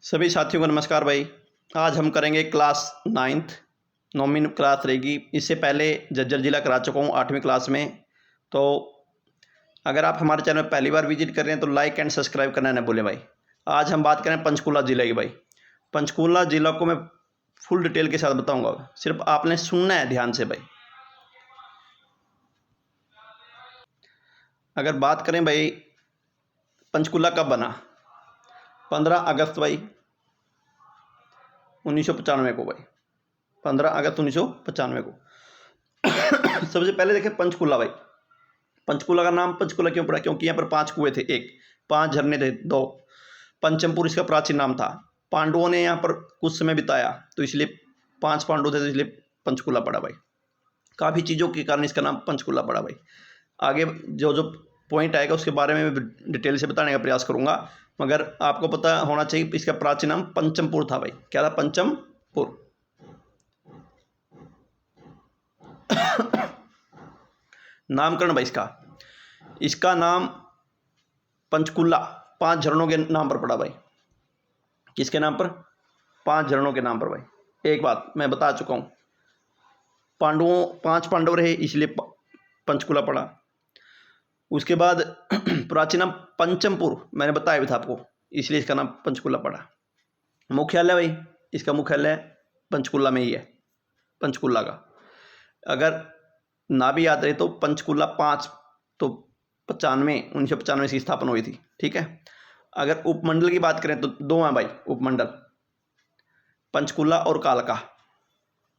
सभी साथियों को नमस्कार भाई। आज हम करेंगे क्लास 9th, 9वीं क्लास रहेगी। इससे पहले झज्जर ज़िला करा चुका हूँ 8वीं क्लास में। तो अगर आप हमारे चैनल में पहली बार विजिट कर रहे हैं तो लाइक एंड सब्सक्राइब करना ना भूलें भाई। आज हम बात करें पंचकुला ज़िले की भाई। पंचकुला ज़िला को मैं फुल डिटेल के साथ बताऊँगा, सिर्फ आपने सुनना है ध्यान से भाई। अगर बात करें भाई पंचकुला कब बना, 15 अगस्त भाई 1995 को भाई, 15 अगस्त 1995 को। सबसे पहले देखें पंचकुला भाई। पंचकुला का नाम पंचकुला क्यों पड़ा? क्योंकि यहाँ पर 5 कुएं थे, 5 झरने थे, 2। पंचमपुर इसका प्राचीन नाम था। पांडवों ने यहाँ पर कुछ समय बिताया तो इसलिए 5 पांडव थे तो इसलिए पंचकुला पड़ा भाई। काफ़ी चीज़ों के कारण इसका नाम पंचकुला पड़ा भाई। आगे जो जो पॉइंट आएगा उसके बारे में डिटेल से बताने का प्रयास करूंगा, मगर आपको पता होना चाहिए इसका प्राचीन नाम पंचमपुर था भाई। क्या था? पंचमपुर। नामकरण भाई इसका नाम पंचकुला 5 झरनों के नाम पर पड़ा भाई। किसके नाम पर? 5 झरनों के नाम पर भाई। एक बात मैं बता चुका हूँ, 5 पांडव रहे इसलिए पंचकुला पड़ा। उसके बाद प्राचीन नाम पंचमपुर मैंने बताया भी था आपको, इसलिए इसका नाम पंचकुला पड़ा। मुख्यालय भाई इसका मुख्यालय पंचकुला में ही है, पंचकुला का। अगर ना भी याद रहे तो पंचकुला 5 तो 1995 की स्थापना हुई थी, ठीक है। अगर उपमंडल की बात करें तो 2 हैं भाई उपमंडल, पंचकुला और कालका।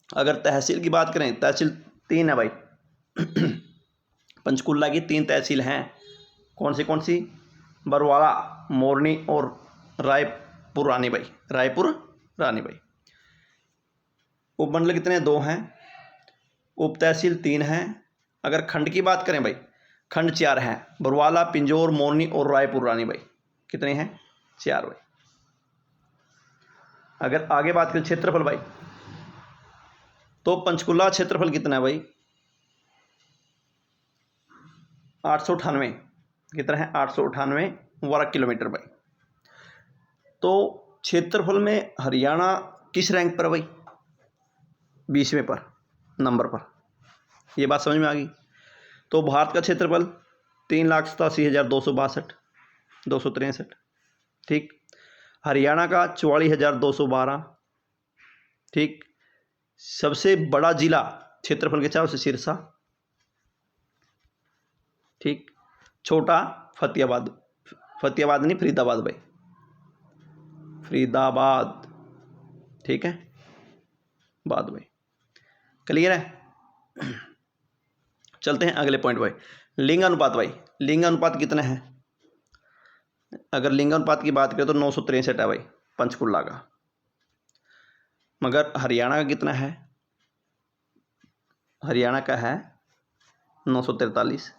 अगर तहसील की बात करें, तहसील 3 है भाई। पंचकुला की 3 तहसील हैं। कौन सी? बरवाला, मोरनी और रायपुर रानी भाई। रायपुर रानी भाई। उपमंडल कितने? 2 हैं। उप तहसील 3 हैं। अगर खंड की बात करें भाई, खंड 4 हैं। बरवाला, पिंजौर, मोरनी और रायपुर रानी भाई। कितने हैं? 4 भाई। अगर आगे बात करें क्षेत्रफल भाई, तो पंचकुला क्षेत्रफल कितना है भाई? 898। कितना है? 898 वर्ग किलोमीटर भाई। तो क्षेत्रफल में हरियाणा किस रैंक पर भाई? 20वें पर नंबर पर। ये बात समझ में आ गई। तो भारत का क्षेत्रफल 3,87,262, 263, ठीक। हरियाणा का 44,212, ठीक। सबसे बड़ा जिला क्षेत्रफल के हिसाब से सिरसा, ठीक। छोटा फतेहाबाद, फतेहाबाद नहीं फरीदाबाद भाई, फरीदाबाद, ठीक है। बाद भाई क्लियर है। चलते हैं अगले पॉइंट भाई। लिंग अनुपात भाई, लिंग अनुपात कितना है? अगर लिंग अनुपात की बात करें तो 963 है भाई पंचकुला का। मगर हरियाणा का कितना है? हरियाणा का है 943।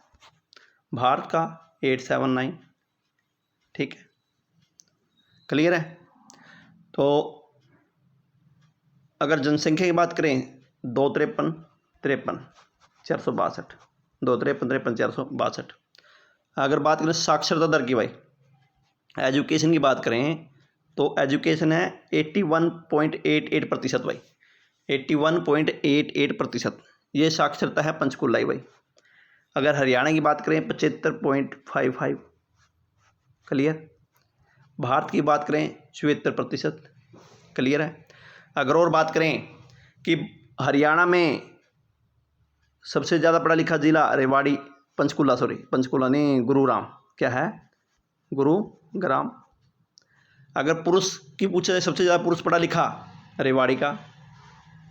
भारत का 879, ठीक है। क्लियर है। तो अगर जनसंख्या की बात करें 253, 53, 462, 253, 53, 462। अगर बात करें साक्षरता दर की भाई, एजुकेशन की बात करें तो एजुकेशन है 81.88% भाई, 81.88%। ये साक्षरता है पंचकुला ही भाई। अगर हरियाणा की बात करें 75.55। क्लियर। भारत की बात करें 74%। क्लियर है। अगर और बात करें कि हरियाणा में सबसे ज़्यादा पढ़ा लिखा जिला रेवाड़ी, पंचकुला नहीं, गुरुग्राम। क्या है? गुरुग्राम। अगर पुरुष की पूछा जाए सबसे ज़्यादा पुरुष पढ़ा लिखा रेवाड़ी का।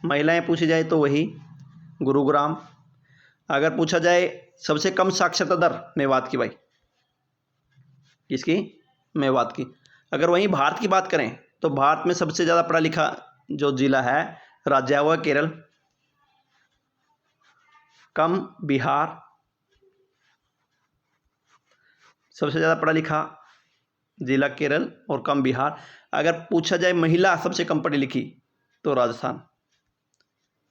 महिलाएं पूछी जाए तो वही गुरुग्राम। अगर पूछा जाए सबसे कम साक्षरता दर, मेवात की भाई। किसकी? मेवात की। अगर वहीं भारत की बात करें तो भारत में सबसे ज़्यादा पढ़ा लिखा जो जिला है, राज्य है, वो है केरल। कम बिहार। सबसे ज़्यादा पढ़ा लिखा जिला केरल और कम बिहार। अगर पूछा जाए महिला सबसे कम पढ़ी लिखी तो राजस्थान।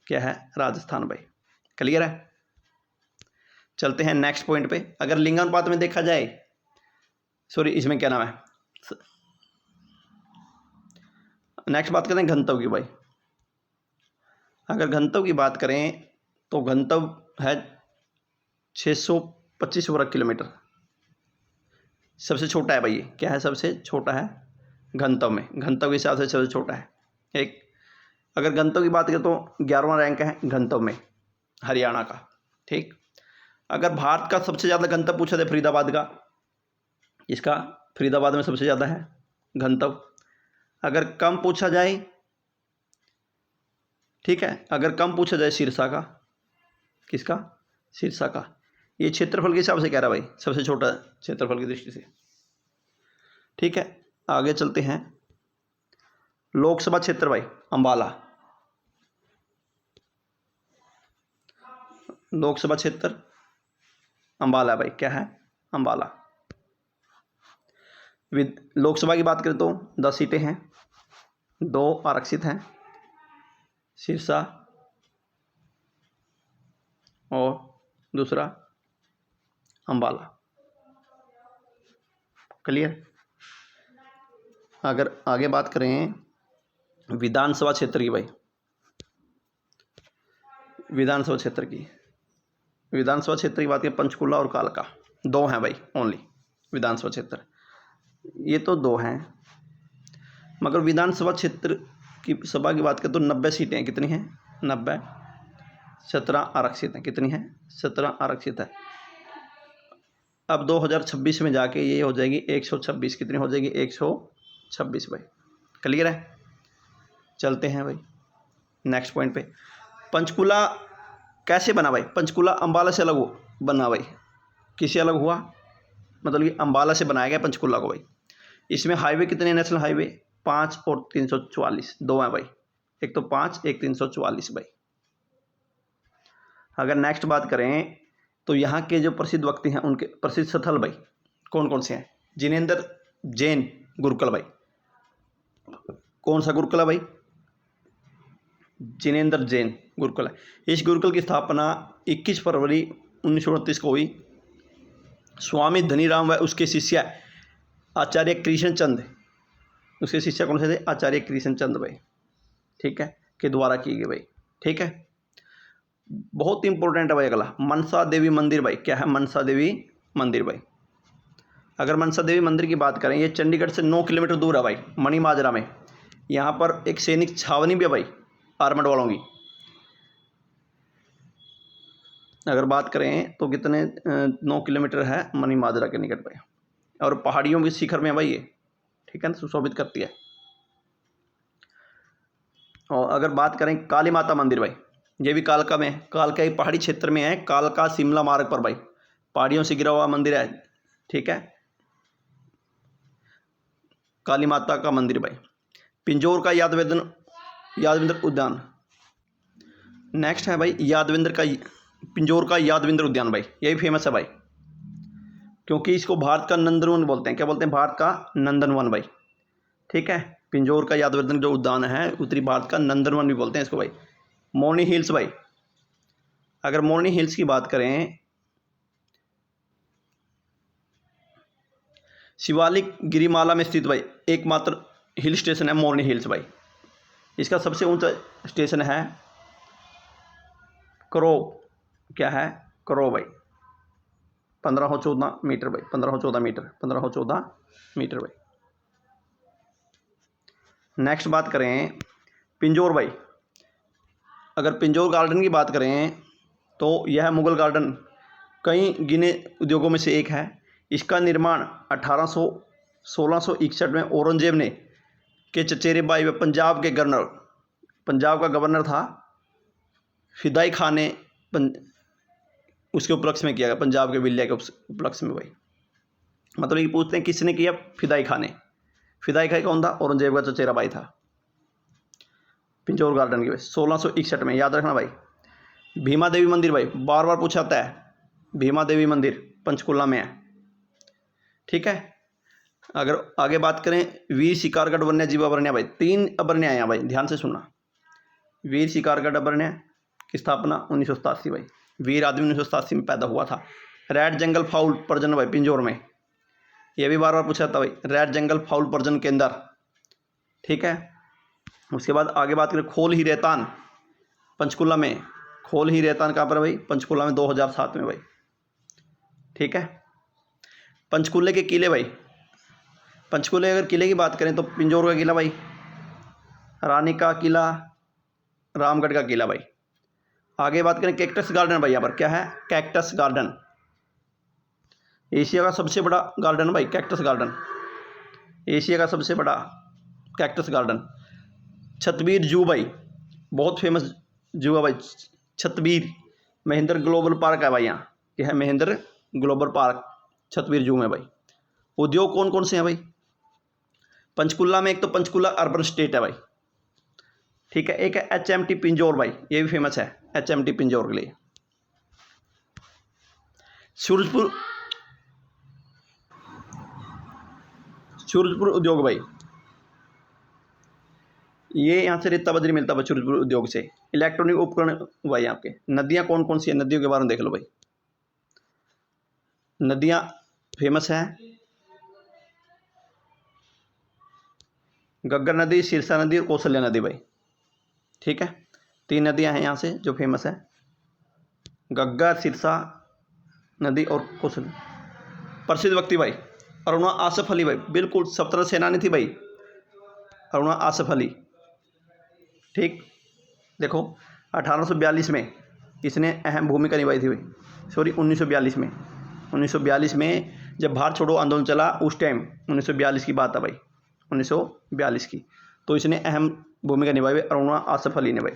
क्या है? राजस्थान भाई। क्लियर है। चलते हैं नेक्स्ट पॉइंट पे। अगर लिंगानुपात में देखा जाए, सॉरी इसमें क्या नाम है, नेक्स्ट बात करें घनत्व की भाई। अगर घनत्व की बात करें तो घनत्व है 625 वर्ग किलोमीटर। सबसे छोटा है भाई, ये क्या है, सबसे छोटा है घनत्व में, घनत्व के हिसाब से सबसे छोटा है। एक अगर घनत्व की बात करें तो 11वां रैंक है घनत्व में हरियाणा का। ठीक, अगर भारत का सबसे ज़्यादा घनत्व पूछा जाए फरीदाबाद का, इसका फरीदाबाद में सबसे ज़्यादा है घनत्व। अगर कम पूछा जाए, ठीक है, अगर कम पूछा जाए सिरसा का, किसका, सिरसा का। ये क्षेत्रफल के हिसाब से कह रहा भाई, सबसे छोटा क्षेत्रफल की दृष्टि से। ठीक है, आगे चलते हैं। लोकसभा क्षेत्र भाई अंबाला, लोकसभा क्षेत्र अंबाला भाई, क्या है, अंबाला। लोकसभा की बात करें तो 10 सीटें हैं, 2 आरक्षित हैं, सिरसा और दूसरा अंबाला। क्लियर। अगर आगे बात करें विधानसभा क्षेत्र की भाई, विधानसभा क्षेत्र की, विधानसभा क्षेत्र की बात करें पंचकुला और कालका, 2 हैं भाई ओनली विधानसभा क्षेत्र। ये तो 2 हैं, मगर विधानसभा क्षेत्र की सभा की बात करें तो 90 सीटें हैं। कितनी हैं, 90। 17 आरक्षित हैं। कितनी हैं, 17 आरक्षित है। अब 2026 में जाके ये हो जाएगी 126। कितनी हो जाएगी, 126 भाई। क्लियर है। चलते हैं भाई नेक्स्ट पॉइंट पे। पंचकुला कैसे बना भाई, पंचकुला अंबाला से अलग बना भाई। किससे अलग हुआ, मतलब कि अंबाला से बनाया गया पंचकुला को भाई। इसमें हाईवे कितने, नेशनल हाईवे 5 और 344, 2 हैं भाई, एक तो 5, एक 344 भाई। अगर नेक्स्ट बात करें तो यहाँ के जो प्रसिद्ध व्यक्ति हैं उनके प्रसिद्ध स्थल भाई कौन कौन से हैं। जिनेंद्र जैन गुरुकुल भाई, कौन सा गुरुकुल है भाई, जिनेंद्र जैन गुरुकुल है। इस गुरुकुल की स्थापना 21 फरवरी 1929 को हुई। स्वामी धनीराम व उसके शिष्य आचार्य कृष्णचंद, उसके शिष्य कौन से थे, आचार्य कृष्णचंद भाई, ठीक है, के द्वारा की गई भाई। ठीक है, बहुत इंपॉर्टेंट है भाई। अगला मनसा देवी मंदिर भाई, क्या है, मनसा देवी मंदिर भाई। अगर मनसा देवी मंदिर की बात करें, ये चंडीगढ़ से 9 किलोमीटर दूर है भाई, मणिमाजरा में। यहाँ पर एक सैनिक छावनी भी है भाई, आर्मड वालों की। अगर बात करें तो कितने 9 किलोमीटर है मणिमाजरा के निकट भाई, और पहाड़ियों के शिखर में है भाई ये, ठीक है ना, सुशोभित करती है। और अगर बात करें काली माता मंदिर भाई, ये भी कालका में है, कालका एक पहाड़ी क्षेत्र में है, कालका शिमला मार्ग पर भाई, पहाड़ियों से घिरा हुआ मंदिर है। ठीक है, काली माता का मंदिर भाई। पिंजौर का यादविंद्र उद्यान, नेक्स्ट है भाई पिंजौर का यादविंद्र उद्यान भाई, यही फेमस है भाई, क्योंकि इसको भारत का नंदनवन बोलते हैं। क्या बोलते हैं, भारत का नंदनवन भाई। ठीक है, पिंजौर का यादविंद्र जो उद्यान है उत्तरी भारत का नंदनवन भी बोलते हैं इसको भाई। मोरनी हिल्स भाई, अगर मोरनी हिल्स की बात करें, शिवालिक गिरिमाला में स्थित भाई एकमात्र हिल स्टेशन है मोरनी हिल्स भाई। इसका सबसे ऊंचा स्टेशन है करो, क्या है, करो भाई, 1514 मीटर भाई, 1514 मीटर, 1514 मीटर भाई। नेक्स्ट बात करें पिंजौर भाई, अगर पिंजौर गार्डन की बात करें तो यह मुगल गार्डन कई गिने उद्योगों में से एक है। इसका निर्माण 1661 में औरंगजेब ने के चचेरे भाई व पंजाब का गवर्नर था फिदाई खान ने उसके उपलक्ष्य में किया गया, पंजाब के विलय के उपलक्ष्य में भाई। मतलब ये पूछते हैं किसने किया, फिदाई खान ने। फिदाई खान कौन था, औरंगजेब का चचेरा भाई था। पिंजौर गार्डन की भाई 1661 में, याद रखना भाई। भीमा देवी मंदिर भाई, बार बार पूछा जाता है, भीमा देवी मंदिर पंचकुला में है। ठीक है, अगर आगे बात करें वीर शिकारगढ़ वन्य जीव अभयारण्य भाई, 3 अभयारण्य हैं भाई, ध्यान से सुनना। वीर शिकारगढ़ अभयारण्य की स्थापना 1987 भाई, वीर आदमी 1987 में पैदा हुआ था। रेड जंगल फाउल प्रजनन भाई पिंजौर में, यह भी बार बार पूछा था भाई, रेड जंगल फाउल प्रजनन केंद्र। ठीक है, उसके बाद आगे बात करें खोल ही रेतान पंचकुला में, खोल ही रेतान कहाँ पर भाई? पंचकुला में 2007 में भाई। ठीक है। पंचकुले के किले भाई, पंचकुले अगर किले की बात करें तो पिंजौर का किला भाई, रानी का किला, रामगढ़ का किला भाई। आगे बात करें कैक्टस गार्डन भाई, यहाँ पर क्या है? कैक्टस गार्डन, एशिया का सबसे बड़ा गार्डन भाई, कैक्टस गार्डन, एशिया का सबसे बड़ा कैक्टस गार्डन। छतबीर जू भाई, बहुत फेमस जू है भाई छतबीर, महेंद्र ग्लोबल पार्क है भाई, यहाँ क्या है? महेंद्र ग्लोबल पार्क छतबीर जू में भाई। उद्योग कौन कौन से हैं भाई पंचकुला में? एक तो पंचकुला अर्बन स्टेट है भाई, ठीक है। एक है HMT पिंजौर भाई, ये भी फेमस है HMT पिंजौर के लिए। सूरजपुर, सूरजपुर उद्योग भाई, ये यहाँ से रेता बजरी मिलता है सूरजपुर उद्योग से। इलेक्ट्रॉनिक उपकरण भाई आपके। नदियाँ कौन कौन सी है? नदियों के बारे में देख लो भाई। नदियाँ फेमस हैं घग्गर नदी, सिरसा नदी और कौशल्या नदी भाई। ठीक है, 3 नदियाँ हैं यहाँ से जो फेमस है, घग्गर, सिरसा नदी और कौशल्या। प्रसिद्ध व्यक्ति भाई अरुणा आसफ अली भाई, बिल्कुल स्वतंत्रता सेनानी थी भाई अरुणा आसफ अली। ठीक, देखो 1842 में इसने अहम भूमिका निभाई थी भाई, सॉरी 1942 में, 1942 में जब भारत छोड़ो आंदोलन चला उस टाइम, 1942 की बात है भाई, 1942 की, तो इसने अहम भूमिका निभाई भाई अरुणा आसफ अली ने भाई।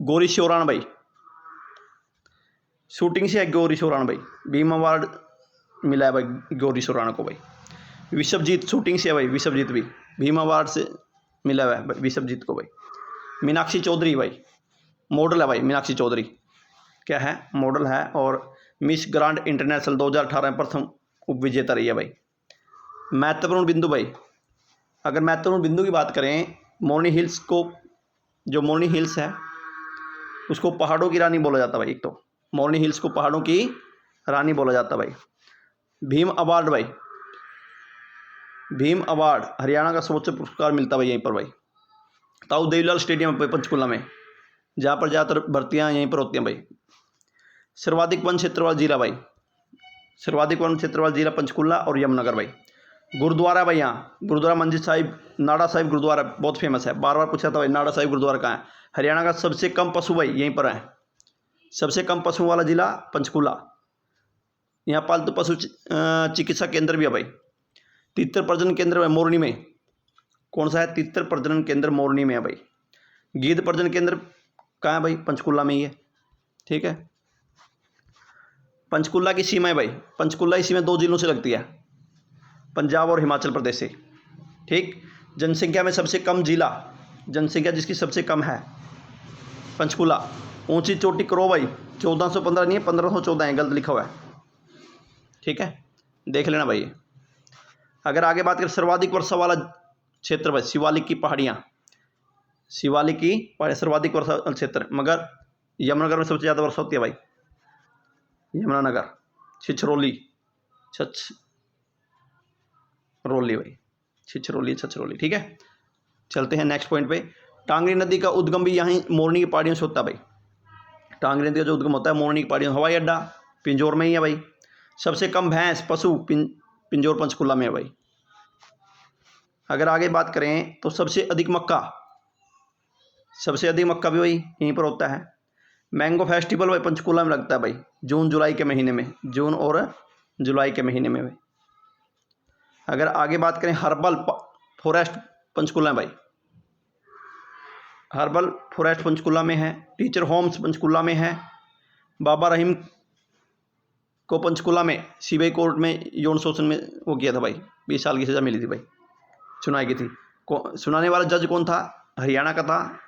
गौरी शोराण भाई, शूटिंग से है गौरी शोराण भाई, भीम अवार्ड मिला है भाई गौरी शोराण को भाई। विश्वजीत, शूटिंग से है भाई विश्वजीत भी, भीम अवार्ड से मिला हुआ है भाई विश्वजीत को भाई। मीनाक्षी चौधरी भाई, मॉडल है भाई मीनाक्षी चौधरी, क्या है? मॉडल है और मिस ग्रांड इंटरनेशनल 2018 में प्रथम उप विजेता रही है भाई। महत्वपूर्ण बिंदु भाई, अगर महत्वपूर्ण बिंदु की बात करें, मोरनी हिल्स को, जो मोरनी हिल्स है उसको पहाड़ों की रानी बोला जाता है भाई। एक तो मोरनी हिल्स को पहाड़ों की रानी बोला जाता है भाई। भीम अवार्ड भाई, भीम अवार्ड हरियाणा का सर्वोच्च पुरस्कार मिलता है भाई यहीं पर भाई। ताऊ देवीलाल स्टेडियम पे पंचकुला में, जहाँ पर ज़्यादातर भर्तियाँ यहीं पर होती हैं भाई। सर्वाधिक वन क्षेत्र वाला जिला भाई, सर्वाधिक वन क्षेत्र वाला जिला पंचकुला और यमुनानगर भाई। गुरुद्वारा भाई, यहाँ गुरुद्वारा मंजिल साहिब, नाड़ा साहिब गुरुद्वारा बहुत फेमस है, बार बार पूछा था भाई नाड़ा साहिब गुरुद्वारा कहाँ है। हरियाणा का सबसे कम पशु भाई यहीं पर है, सबसे कम पशु वाला जिला पंचकुला। यहाँ पालतू पशु चिकित्सा केंद्र भी है भाई। तीतर प्रजनन केंद्र है मोरनी में, कौन सा है? तीतर प्रजनन केंद्र मोरनी में है भाई। गिद्ध प्रजनन केंद्र कहाँ है भाई? पंचकुला में ही है। ठीक है, पंचकुला की सीमा है भाई, पंचकुला की सीमा 2 जिलों से लगती है, पंजाब और हिमाचल प्रदेश से। ठीक, जनसंख्या में सबसे कम जिला, जनसंख्या जिसकी सबसे कम है पंचकुला। ऊंची चोटी करो भाई, 1415 नहीं है 1514 है, गलत लिखा हुआ है। ठीक है, देख लेना भाई। अगर आगे बात करें सर्वाधिक वर्षा वाला क्षेत्र भाई, शिवालिक की पहाड़ियाँ, शिवालिक की पहाड़ी सर्वाधिक वर्षा क्षेत्र, मगर यमुनानगर में सबसे ज़्यादा वर्षा होती है भाई, यमुनानगर, छिछरौली, छछरौली भाई, छिछरौली छछरौली। ठीक है, चलते हैं नेक्स्ट पॉइंट पे। टांगरी नदी का उद्गम भी यहाँ मोरनी की पहाड़ियों से होता है भाई। टांगरी नदी का जो उद्गम होता है मोरनी की पहाड़ियों, हवाई अड्डा पिंजौर में ही है भाई। सबसे कम भैंस पशु पिंजौर पंचकुला में है भाई। अगर आगे बात करें तो सबसे अधिक मक्का, सबसे अधिक मक्का भी भाई यहीं पर होता है। मैंगो फेस्टिवल भाई पंचकुला में लगता है भाई, जून जुलाई के महीने में, जून और जुलाई के महीने में भाई। अगर आगे बात करें हर्बल फॉरेस्ट पंचकुला भाई, हर्बल फॉरेस्ट पंचकुला में है। टीचर होम्स पंचकुला में है। बाबा रहीम को पंचकुला में सीबीआई कोर्ट में यौन शोषण में वो किया था भाई, 20 साल की सज़ा मिली थी भाई, सुनाई की थी। सुनाने वाला जज कौन था? हरियाणा का था,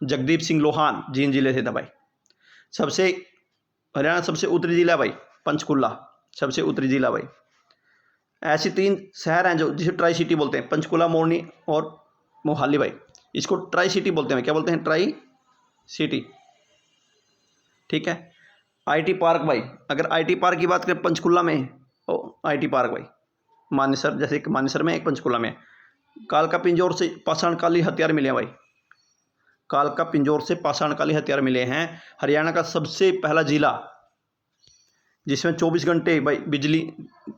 जगदीप सिंह लोहान, जींद जिले से था भाई। सबसे हरियाणा सबसे उत्तरी जिला भाई पंचकुला, सबसे उत्तरी जिला भाई। ऐसी 3 शहर हैं जो जिसे ट्राई सिटी बोलते हैं, पंचकुला, मोरनी और मोहाली भाई। इसको ट्राई सिटी बोलते हैं, क्या बोलते हैं? Tri city. ठीक है, आईटी पार्क भाई, अगर आईटी पार्क की बात करें पंचकुला में, आईटी पार्क भाई मानेसर, जैसे एक मानेसर में एक पंचकुला में। कालका पिंजौर से पाषाणकालीन हथियार मिले हैं भाई, कालका पिंजौर से पाषाणकालीन हथियार मिले हैं। हरियाणा का सबसे पहला जिला जिसमें 24 घंटे भाई बिजली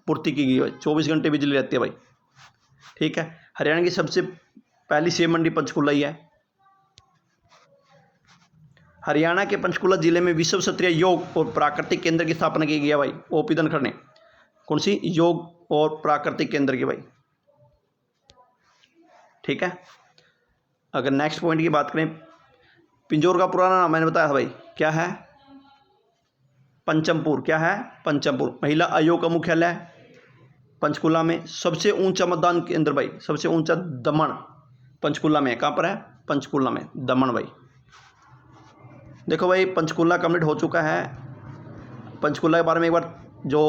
पूर्ति की गई है, 24 घंटे बिजली रहती है भाई, ठीक है। हरियाणा की सबसे पहली सेब मंडी पंचकुला ही है। हरियाणा के पंचकुला जिले में विश्व स्तरीय योग और प्राकृतिक केंद्र की स्थापना की गई है भाई, ओपी धनखड़ ने। कौन सी? योग और प्राकृतिक केंद्र की भाई, ठीक है। अगर नेक्स्ट पॉइंट की बात करें, पिंजौर का पुराना नाम मैंने बताया था भाई, क्या है? पंचमपुर। क्या है? पंचमपुर। महिला आयोग का मुख्यालय पंचकुला में। सबसे ऊंचा मतदान केंद्र भाई, सबसे ऊंचा दमन पंचकुला में। कहाँ पर है? पंचकुला में, दमन भाई। देखो भाई, पंचकुला कंप्लीट हो चुका है। पंचकुला के बारे में एक बार जो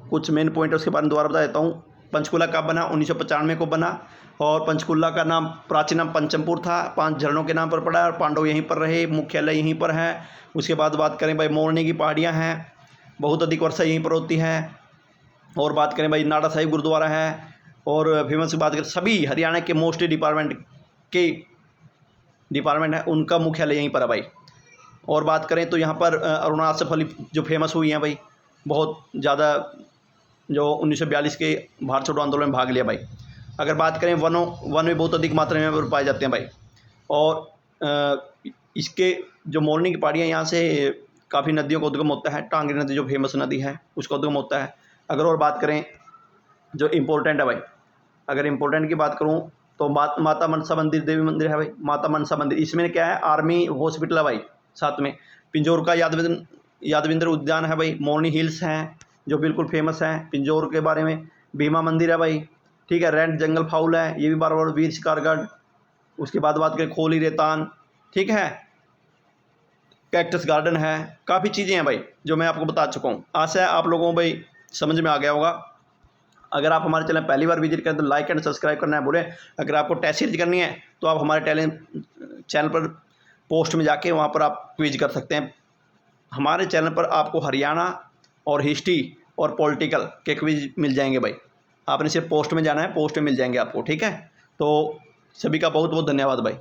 कुछ मेन पॉइंट है उसके बारे में दोबारा बता देता हूँ। पंचकुला कब बना? 1995 को बना, और पंचकुला का नाम प्राचीन नाम पंचमपुर था। 5 झरनों के नाम पर पड़ा है, और पांडव यहीं पर रहे, मुख्यालय यहीं पर है। उसके बाद बात करें भाई, मोरनी की पहाड़ियाँ हैं, बहुत अधिक वर्षा यहीं पर होती है। और बात करें भाई, नाड़ा साहिब गुरुद्वारा है। और फेमस की बात करें, सभी हरियाणा के मोस्ट डिपार्टमेंट है उनका मुख्यालय यहीं पर है भाई। और बात करें तो यहाँ पर अरुणा आसफ जो फेमस हुई हैं भाई, बहुत ज़्यादा, जो 1942 के भारत छोड़ो आंदोलन में भाग लिया भाई। अगर बात करें वन में बहुत अधिक मात्रा में पाए जाते हैं भाई। और इसके जो मोरनी की पहाड़ियाँ, यहाँ से काफ़ी नदियों का उद्गम होता है। टांगरी नदी जो फेमस नदी है उसका उद्गम होता है। अगर और बात करें जो इम्पोर्टेंट है भाई, अगर इम्पोर्टेंट की बात करूँ तो माता मनसा मंदिर, देवी मंदिर है भाई, माता मनसा मंदिर। इसमें क्या है? आर्मी हॉस्पिटल है भाई साथ में। पिंजौर का यादविंद्र उद्यान है भाई। मोरनी हिल्स हैं जो बिल्कुल फेमस हैं पिंजौर के बारे में। भीमा मंदिर है भाई, ठीक है। रेंट जंगल फाउल है, ये भी बार बार। वीर शिकारगढ़। उसके बाद बात करें खोली रेतान, ठीक है। कैक्टस गार्डन है, काफ़ी चीज़ें हैं भाई जो मैं आपको बता चुका हूँ। आशा है आप लोगों को भाई समझ में आ गया होगा। अगर आप हमारे चैनल पहली बार विजिट करें तो लाइक एंड सब्सक्राइब करना है बोले। अगर आपको टेस्ट सीरीज करनी है तो आप हमारे चैनल पर पोस्ट में जाके वहाँ पर आप क्विज कर सकते हैं। हमारे चैनल पर आपको हरियाणा और हिस्ट्री और पॉलिटिकल के क्विज मिल जाएंगे भाई। आपने सिर्फ पोस्ट में जाना है, पोस्ट में मिल जाएंगे आपको, ठीक है। तो सभी का बहुत बहुत धन्यवाद भाई।